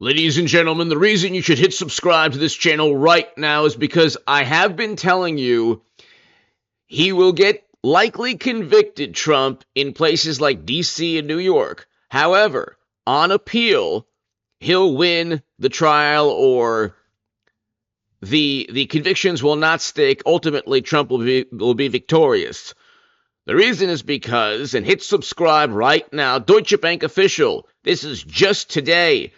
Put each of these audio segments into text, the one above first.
Ladies and gentlemen, the reason you should hit subscribe to this channel right now is because I have been telling you he will get likely convicted, Trump, in places like D.C. and New York. However, on appeal, he'll win the trial or the convictions will not stick. Ultimately, Trump will be victorious. The reason is because, and hit subscribe right now, Deutsche Bank official, this is just today,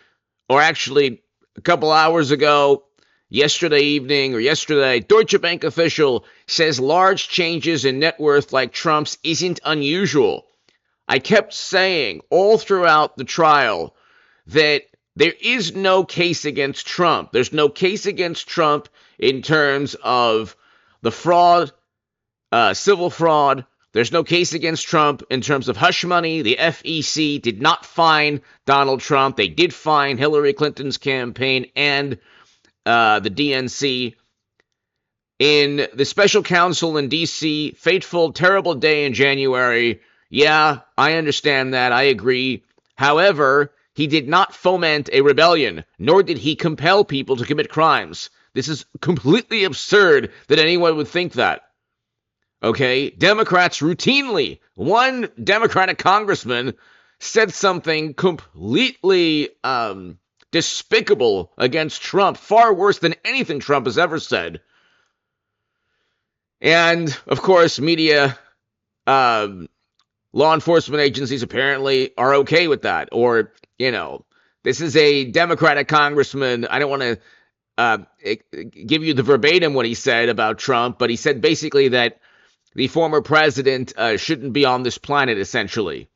or actually a couple hours ago, yesterday evening or yesterday, Deutsche Bank official says large changes in net worth like Trump's isn't unusual. I kept saying all throughout the trial that there is no case against Trump. There's no case against Trump in terms of the fraud, civil fraud. There's no case against Trump in terms of hush money. The FEC did not fine Donald Trump. They did fine Hillary Clinton's campaign and the DNC. In the special counsel in D.C., fateful, terrible day in January. Yeah, I understand that. I agree. However, he did not foment a rebellion, nor did he compel people to commit crimes. This is completely absurd that anyone would think that. Okay, Democrats routinely, one Democratic congressman said something completely despicable against Trump, far worse than anything Trump has ever said. And, of course, media, law enforcement agencies apparently are okay with that. Or, you know, this is a Democratic congressman. I don't want to give you the verbatim what he said about Trump, but he said basically that the former president shouldn't be on this planet, essentially.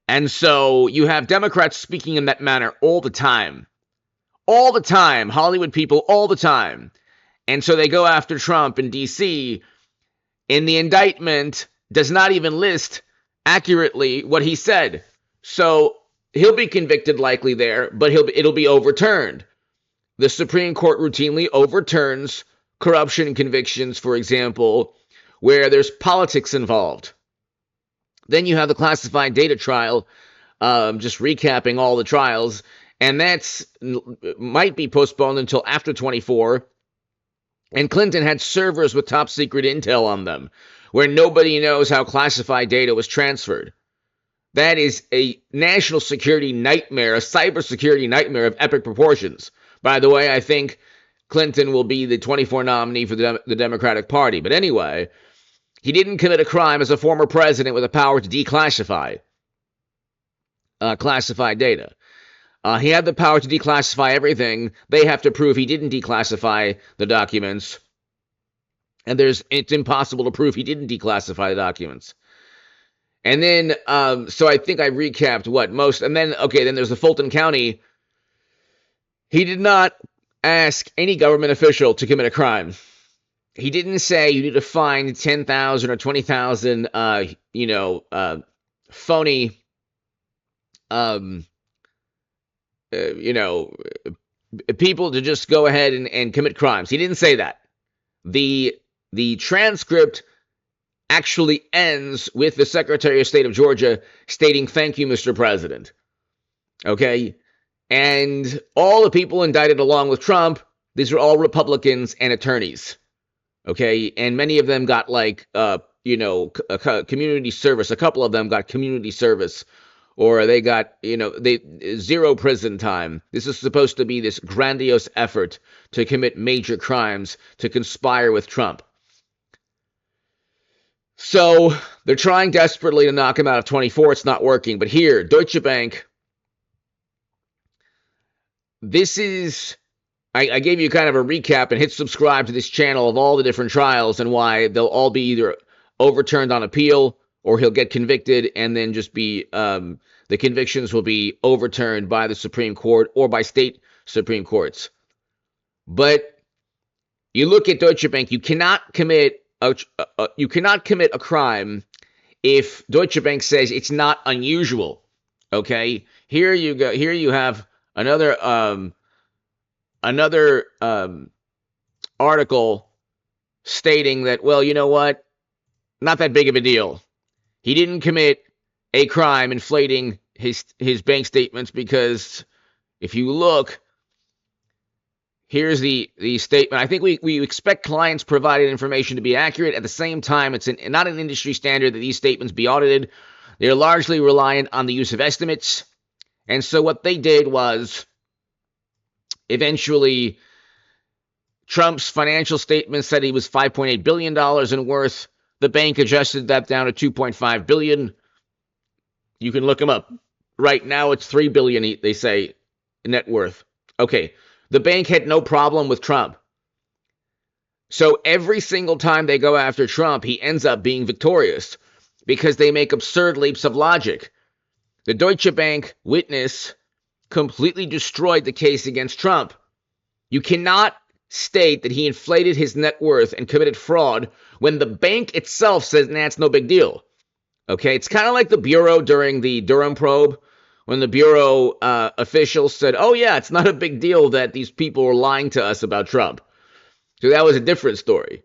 And so you have Democrats speaking in that manner all the time. All the time. Hollywood people all the time. And so they go after Trump in D.C. And the indictment does not even list accurately what he said. So he'll be convicted likely there, but it'll be overturned. The Supreme Court routinely overturns corruption convictions, for example, where there's politics involved. Then you have the classified data trial, just recapping all the trials, and that's might be postponed until after 24. And Clinton had servers with top secret intel on them, where nobody knows how classified data was transferred. That is a national security nightmare, a cybersecurity nightmare of epic proportions. By the way, I think Clinton will be the 24 nominee for the Democratic Party. But anyway, he didn't commit a crime as a former president with the power to declassify classified data. He had the power to declassify everything. They have to prove he didn't declassify the documents. And it's impossible to prove he didn't declassify the documents. And then, so I think I recapped what most, and then, okay, then there's the Fulton County. He did not ask any government official to commit a crime. He didn't say you need to fine 10,000 or 20,000, phony, people to just go ahead and commit crimes. He didn't say that. The transcript actually ends with the Secretary of State of Georgia stating, "Thank you, Mr. President." Okay? And all the people indicted along with Trump, these are all Republicans and attorneys. Okay? And many of them got community service. A couple of them got community service. Or they got, zero prison time. This is supposed to be this grandiose effort to commit major crimes, to conspire with Trump. So they're trying desperately to knock him out of 24. It's not working. But here, Deutsche Bank, this is, I gave you kind of a recap and hit subscribe to this channel of all the different trials and why they'll all be either overturned on appeal or he'll get convicted and then just be, the convictions will be overturned by the Supreme Court or by state Supreme Courts. But you look at Deutsche Bank, you cannot commit a crime if Deutsche Bank says it's not unusual. Okay, here you go. Here you have another article stating that, well, you know what? Not that big of a deal. He didn't commit a crime inflating his bank statements because If you look, here's the statement. I think we expect clients' provided information to be accurate. At the same time, it's not an industry standard that these statements be audited. They're largely reliant on the use of estimates. And so what they did was eventually Trump's financial statement said he was $5.8 billion in worth. The bank adjusted that down to $2.5 billion. You can look them up. Right now it's $3 billion, they say, net worth. Okay, the bank had no problem with Trump. So every single time they go after Trump, he ends up being victorious because they make absurd leaps of logic. The Deutsche Bank witness completely destroyed the case against Trump. You cannot state that he inflated his net worth and committed fraud when the bank itself says, nah, it's no big deal. Okay, it's kind of like the Bureau during the Durham probe, when the Bureau officials said, oh yeah, it's not a big deal that these people were lying to us about Trump. So that was a different story.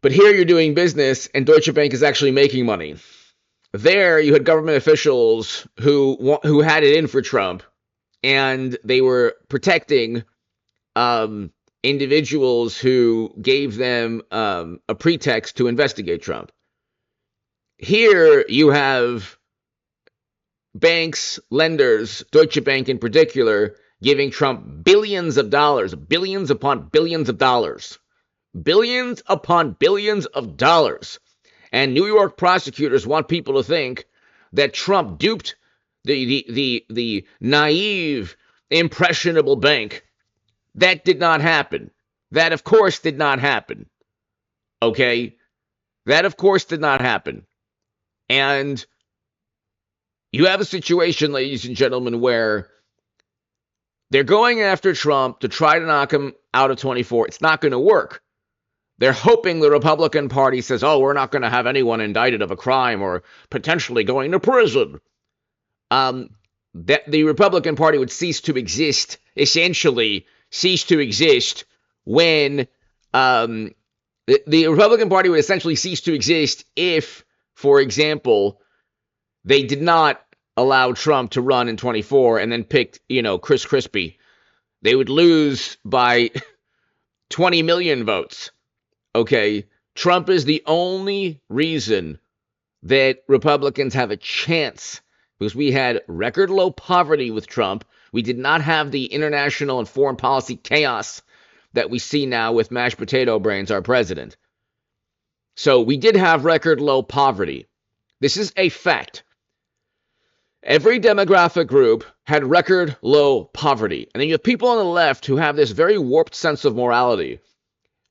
But here you're doing business and Deutsche Bank is actually making money. There you had government officials who had it in for Trump, and they were protecting individuals who gave them a pretext to investigate Trump. Here you have banks, lenders, Deutsche Bank in particular, giving Trump billions of dollars, billions upon billions of dollars, billions upon billions of dollars. And New York prosecutors want people to think that Trump duped the naive, impressionable bank. That did not happen. That, of course, did not happen. Okay? That, of course, did not happen. And you have a situation, ladies and gentlemen, where they're going after Trump to try to knock him out of 24. It's not going to work. They're hoping the Republican Party says, oh, we're not going to have anyone indicted of a crime or potentially going to prison. That the Republican Party would cease to exist, essentially cease to exist when the Republican Party would essentially cease to exist if, for example, they did not allow Trump to run in 24 and then picked, Chris Christie. They would lose by 20 million votes. Okay, Trump is the only reason that Republicans have a chance, because we had record low poverty with Trump. We did not have the international and foreign policy chaos that we see now with mashed potato brains, our president. So we did have record low poverty. This is a fact. Every demographic group had record low poverty. And then you have people on the left who have this very warped sense of morality.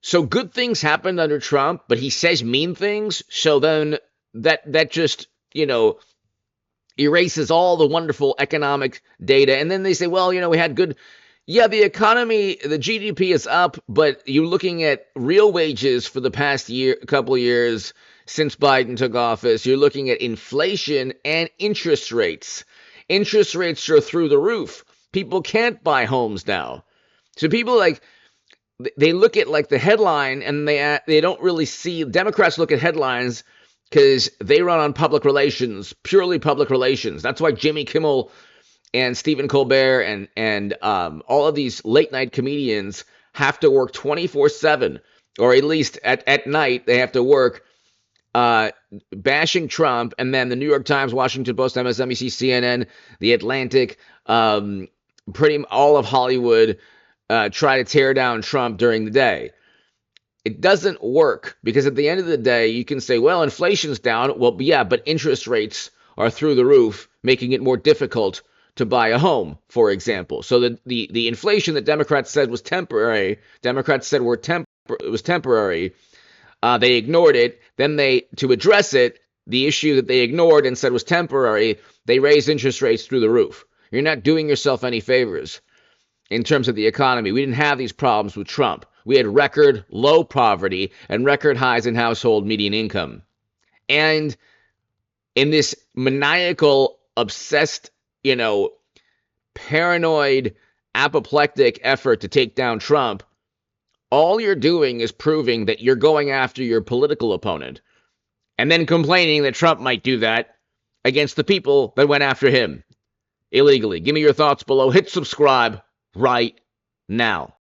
So good things happened under Trump, but he says mean things. So then that just, erases all the wonderful economic data. And then they say, well, we had good. Yeah, the economy, the GDP is up, but you're looking at real wages for the past couple of years since Biden took office. You're looking at inflation and interest rates. Interest rates are through the roof. People can't buy homes now. So people they look at the headline and they don't really see. Democrats look at headlines because they run on public relations, purely public relations. That's why Jimmy Kimmel and Stephen Colbert and all of these late night comedians have to work 24/7, or at least at night they have to work bashing Trump. And then the New York Times, Washington Post, MSNBC, CNN, The Atlantic, pretty all of Hollywood try to tear down Trump during the day. It doesn't work, because at the end of the day, you can say, well, inflation's down. Well, yeah, but interest rates are through the roof, making it more difficult to buy a home, for example. So the inflation that Democrats said was temporary, it was temporary. They ignored it. Then to address it, the issue that they ignored and said was temporary, they raised interest rates through the roof. You're not doing yourself any favors in terms of the economy. We didn't have these problems with Trump. We had record low poverty and record highs in household median income. And in this maniacal, obsessed, paranoid, apoplectic effort to take down Trump, all you're doing is proving that you're going after your political opponent and then complaining that Trump might do that against the people that went after him. illegally. Give me your thoughts below. Hit subscribe right now.